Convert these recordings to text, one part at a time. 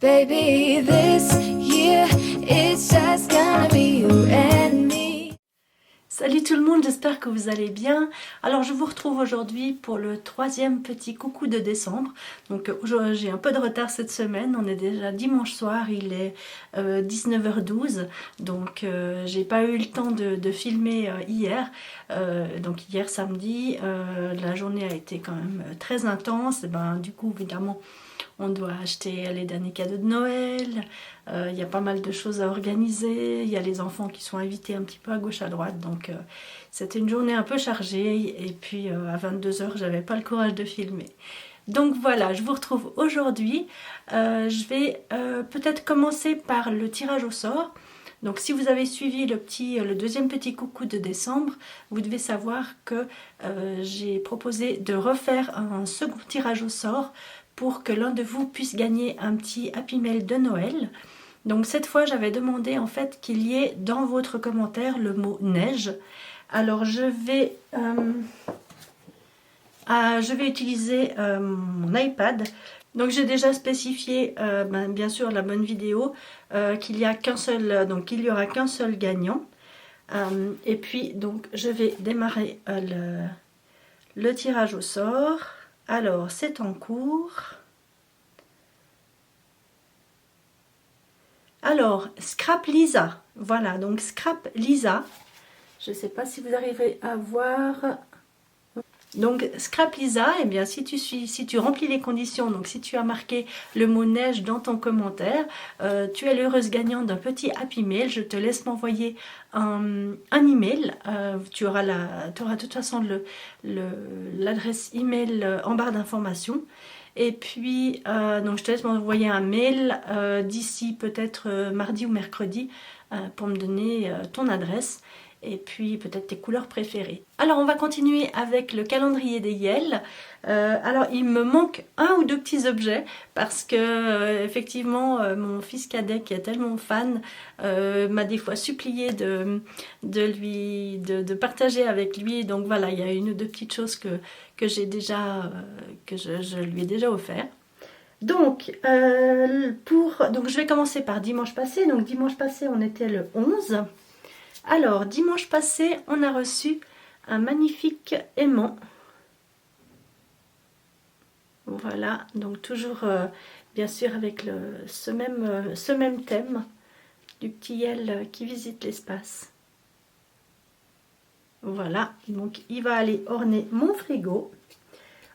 Baby, this year it's just gonna be you and me. Salut tout le monde, j'espère que vous allez bien. Alors je vous retrouve aujourd'hui pour le troisième petit coucou de décembre. Donc j'ai un peu de retard cette semaine, on est déjà dimanche soir, il est 19h12. Donc j'ai pas eu le temps de filmer hier. Donc hier samedi, la journée a été quand même très intense. Et ben, du coup évidemment on doit acheter les derniers cadeaux de Noël, il y a pas mal de choses à organiser, il y a les enfants qui sont invités un petit peu à gauche à droite, donc c'était une journée un peu chargée, et puis à 22h j'avais pas le courage de filmer. Donc voilà, je vous retrouve aujourd'hui. Je vais peut-être commencer par le tirage au sort. Donc si vous avez suivi le deuxième petit coucou de décembre, vous devez savoir que j'ai proposé de refaire un second tirage au sort pour que l'un de vous puisse gagner un petit Happy Mail de Noël. Donc cette fois j'avais demandé en fait qu'il y ait dans votre commentaire le mot neige. Alors je vais utiliser mon iPad. Donc j'ai déjà spécifié bien sûr la bonne vidéo qu'il y aura qu'un seul gagnant. Et puis donc je vais démarrer le tirage au sort. Alors c'est en cours. Alors Scrap Lisa, voilà, donc Scrap Lisa, je ne sais pas si vous arrivez à voir. Donc Scrap Lisa, eh bien si tu remplis les conditions, donc si tu as marqué le mot neige dans ton commentaire, tu es l'heureuse gagnante d'un petit Happy Mail. Je te laisse m'envoyer un email. Tu auras de toute façon l'adresse email en barre d'informations. Et puis donc je te laisse m'envoyer un mail d'ici peut-être mardi ou mercredi pour me donner ton adresse. Et puis peut-être tes couleurs préférées. Alors on va continuer avec le calendrier des Yel. Alors il me manque un ou deux petits objets parce que effectivement mon fils cadet qui est tellement fan m'a des fois supplié de partager avec lui. Donc voilà, il y a une ou deux petites choses que je lui ai déjà offert. Donc je vais commencer par dimanche passé. Donc dimanche passé on était le 11. Alors, dimanche passé, on a reçu un magnifique aimant. Voilà, donc toujours, bien sûr, avec ce même thème du petit Yel qui visite l'espace. Voilà, donc il va aller orner mon frigo.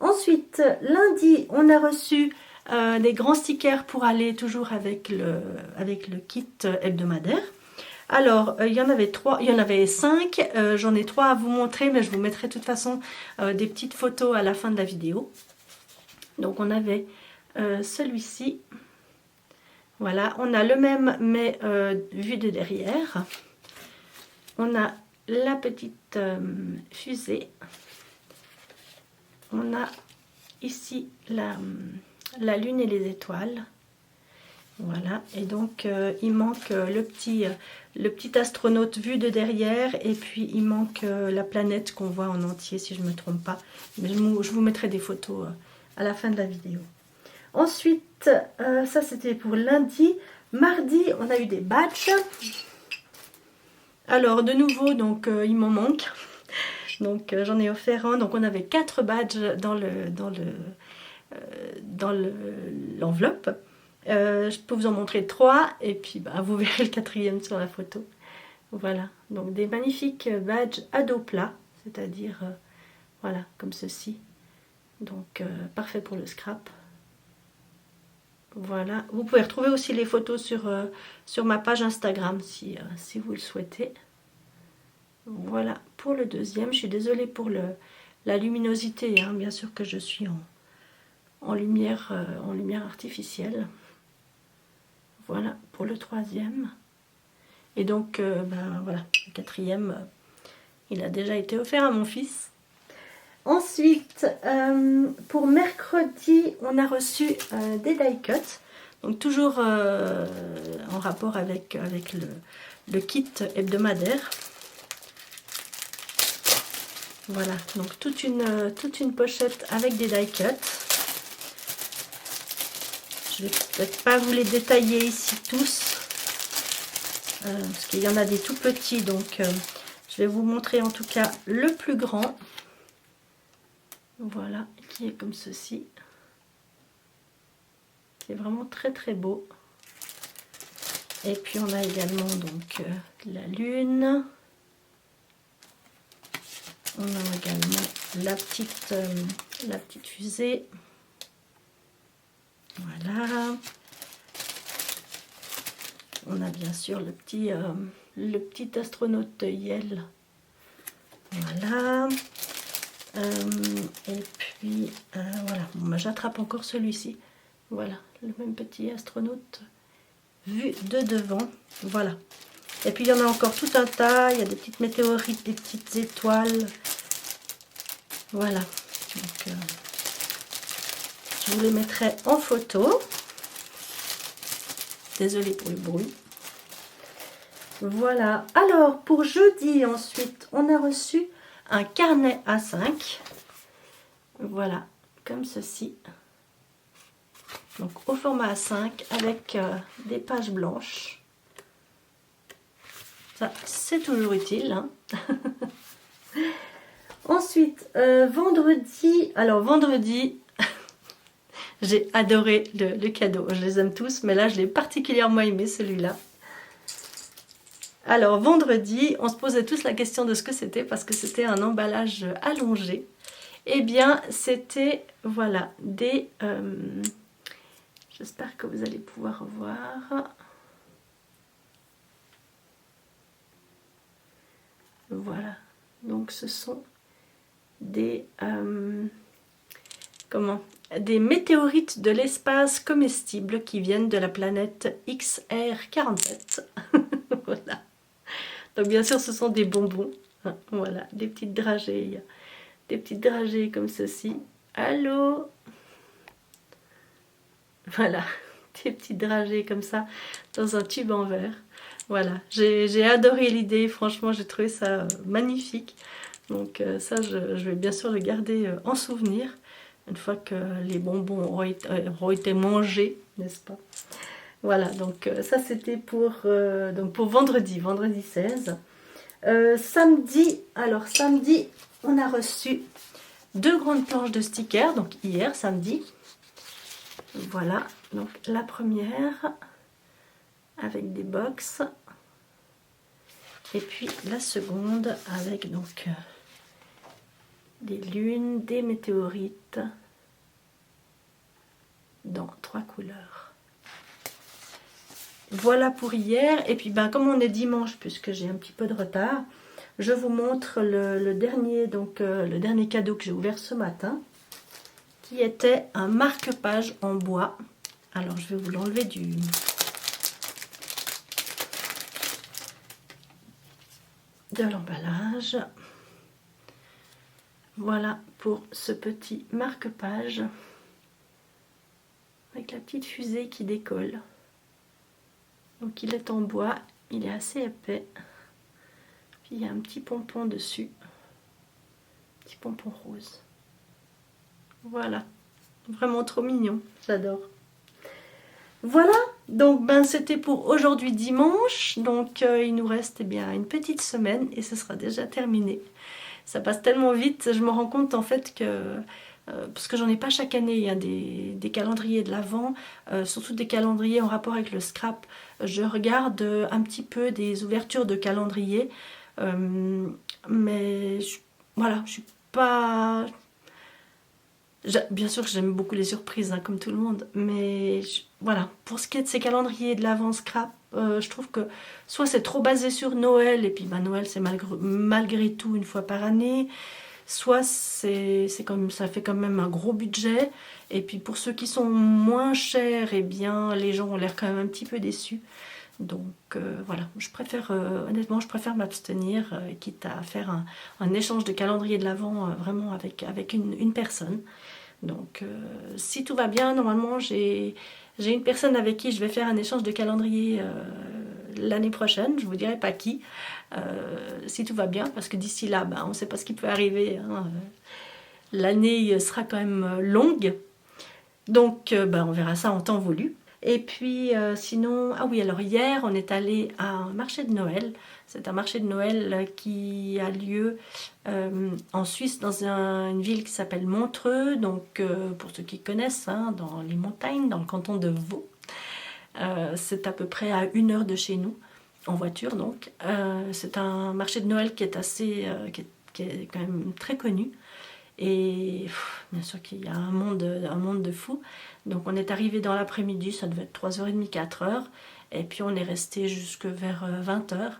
Ensuite, lundi, on a reçu des grands stickers pour aller toujours avec le kit hebdomadaire. Alors, il y en avait 5, j'en ai 3 à vous montrer, mais je vous mettrai de toute façon des petites photos à la fin de la vidéo. Donc on avait celui-ci, voilà, on a le même mais vu de derrière. On a la petite fusée, on a ici la lune et les étoiles. Voilà, et donc il manque le petit astronaute vu de derrière, et puis il manque la planète qu'on voit en entier si je ne me trompe pas. Mais je vous mettrai des photos à la fin de la vidéo. Ensuite, ça c'était pour lundi. Mardi, on a eu des badges. Alors de nouveau, donc il m'en manque. Donc j'en ai offert un. Donc on avait 4 badges dans l'enveloppe. Je peux vous en montrer 3 et puis vous verrez le 4e sur la photo. Voilà, donc des magnifiques badges à dos plat, c'est-à-dire voilà, comme ceci. Donc parfait pour le scrap. Voilà, vous pouvez retrouver aussi les photos sur ma page Instagram si vous le souhaitez. Voilà pour le deuxième. Je suis désolée pour la luminosité, hein. Bien sûr que je suis en lumière artificielle. Voilà pour le 3e. Et donc voilà, le 4e il a déjà été offert à mon fils. Ensuite pour mercredi on a reçu des die cuts, donc toujours en rapport avec le kit hebdomadaire. Voilà, donc toute une pochette avec des die cuts. Je vais peut-être pas vous les détailler ici tous, parce qu'il y en a des tout petits, donc je vais vous montrer en tout cas le plus grand. Voilà, qui est comme ceci, qui est vraiment très très beau. Et puis on a également donc la lune. On a également la petite fusée. Voilà. On a bien sûr le petit astronaute Yell. Voilà. Et puis voilà. Bon, bah, j'attrape encore celui-ci. Voilà, le même petit astronaute vu de devant. Voilà. Et puis il y en a encore tout un tas. Il y a des petites météorites, des petites étoiles. Voilà. Donc, je vous les mettrai en photo. Désolée pour le bruit. Voilà. Alors, pour jeudi, ensuite, on a reçu un carnet A5. Voilà, comme ceci. Donc, au format A5, avec des pages blanches. Ça, c'est toujours utile. Hein. Ensuite, vendredi. Alors, vendredi... J'ai adoré le cadeau, je les aime tous, mais là je l'ai particulièrement aimé celui-là. Alors vendredi, on se posait tous la question de ce que c'était parce que c'était un emballage allongé. Eh bien c'était, voilà, des... j'espère que vous allez pouvoir voir. Voilà, donc ce sont des... des météorites de l'espace comestibles qui viennent de la planète XR47. Voilà. Donc bien sûr ce sont des bonbons. Voilà, des petites dragées. Des petites dragées comme ceci. Allô? Voilà, des petites dragées comme ça dans un tube en verre. Voilà, j'ai adoré l'idée, franchement j'ai trouvé ça magnifique. Donc ça je vais bien sûr le garder en souvenir. Une fois que les bonbons auront été mangés, n'est-ce pas? Voilà, donc ça c'était pour vendredi 16. Samedi, alors samedi, on a reçu 2 grandes planches de stickers, donc hier, samedi. Voilà, donc la première avec des box. Et puis la seconde avec donc... des lunes, des météorites dans 3 couleurs. Voilà pour hier. Et puis ben, comme on est dimanche, puisque j'ai un petit peu de retard, je vous montre le dernier cadeau que j'ai ouvert ce matin, qui était un marque-page en bois. Alors je vais vous l'enlever de l'emballage. Voilà pour ce petit marque-page avec la petite fusée qui décolle. Donc il est en bois, il est assez épais. Puis il y a un petit pompon dessus, petit pompon rose. Voilà, vraiment trop mignon, j'adore. Voilà, donc ben c'était pour aujourd'hui dimanche. Donc il nous reste bien une petite semaine et ce sera déjà terminé. Ça passe tellement vite, je me rends compte en fait que, parce que j'en ai pas chaque année, il y a des calendriers de l'Avent, surtout des calendriers en rapport avec le scrap. Je regarde un petit peu des ouvertures de calendriers, mais voilà, je suis pas... Bien sûr que j'aime beaucoup les surprises, hein, comme tout le monde, mais voilà, pour ce qui est de ces calendriers de l'Avent scrap, je trouve que soit c'est trop basé sur Noël, et puis bah, Noël c'est malgré tout une fois par année, soit c'est comme ça fait quand même un gros budget, et puis pour ceux qui sont moins chers, eh bien les gens ont l'air quand même un petit peu déçus. Donc voilà, je préfère honnêtement je préfère m'abstenir, quitte à faire un échange de calendrier de l'Avent vraiment avec une personne. Donc si tout va bien, normalement j'ai une personne avec qui je vais faire un échange de calendrier l'année prochaine, je vous dirai pas qui, si tout va bien, parce que d'ici là, on ne sait pas ce qui peut arriver, hein. L'année sera quand même longue. Donc on verra ça en temps voulu. Et puis sinon, ah oui, alors hier on est allé à un marché de Noël. C'est un marché de Noël qui a lieu en Suisse dans une ville qui s'appelle Montreux. Donc pour ceux qui connaissent, hein, dans les montagnes, dans le canton de Vaud. C'est à peu près à 1 heure de chez nous, en voiture donc. C'est un marché de Noël qui est assez, qui est quand même très connu. Et bien sûr qu'il y a un monde de fou. Donc on est arrivé dans l'après-midi, ça devait être 3h30, 4h. Et puis on est resté jusque vers 20h.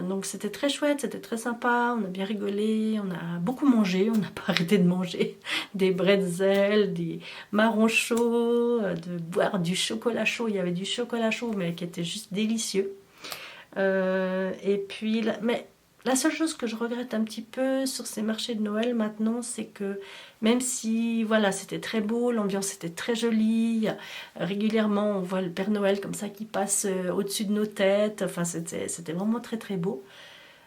Donc c'était très chouette, c'était très sympa, on a bien rigolé, on a beaucoup mangé, on n'a pas arrêté de manger des bretzels, des marrons chauds, de boire du chocolat chaud. Il y avait du chocolat chaud mais qui était juste délicieux. Et puis, mais la seule chose que je regrette un petit peu sur ces marchés de Noël maintenant, c'est que même si voilà, c'était très beau, l'ambiance était très jolie, régulièrement on voit le Père Noël comme ça qui passe au-dessus de nos têtes, enfin c'était vraiment très très beau.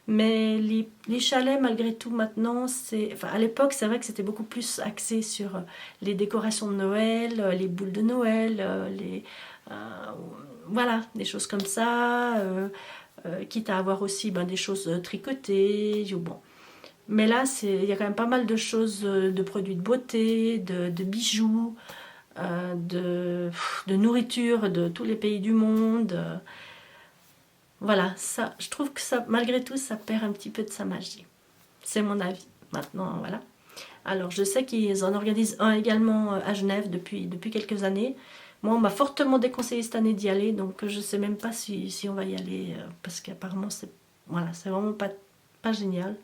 Mais les chalets malgré tout maintenant, enfin, à l'époque c'est vrai que c'était beaucoup plus axé sur les décorations de Noël, les boules de Noël, voilà, des choses comme ça. Quitte à avoir aussi des choses tricotées. Bon. Mais là, il y a quand même pas mal de choses, de produits de beauté, de bijoux, de nourriture de tous les pays du monde. Voilà, ça, je trouve que ça, malgré tout, ça perd un petit peu de sa magie. C'est mon avis. Maintenant, voilà. Alors, je sais qu'ils en organisent un également à Genève depuis quelques années. Moi, on m'a fortement déconseillé cette année d'y aller, donc je ne sais même pas si on va y aller, parce qu'apparemment, c'est vraiment pas génial.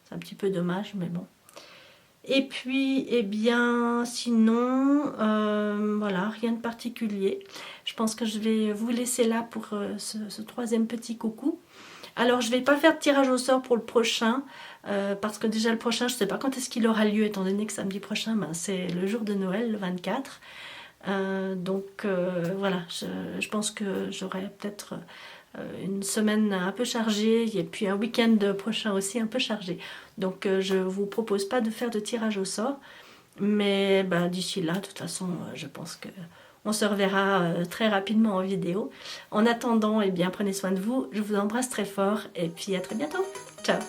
C'est un petit peu dommage, mais bon. Et puis, eh bien, sinon, voilà, rien de particulier. Je pense que je vais vous laisser là pour ce troisième petit coucou. Alors, je ne vais pas faire de tirage au sort pour le prochain, parce que déjà le prochain, je ne sais pas quand est-ce qu'il aura lieu, étant donné que samedi prochain, c'est le jour de Noël, le 24. Donc voilà, je pense que j'aurai peut-être une semaine un peu chargée et puis un week-end prochain aussi un peu chargé. Donc je vous propose pas de faire de tirage au sort, mais d'ici là, de toute façon, je pense que on se reverra très rapidement en vidéo. En attendant, eh bien, prenez soin de vous, je vous embrasse très fort et puis à très bientôt. Ciao!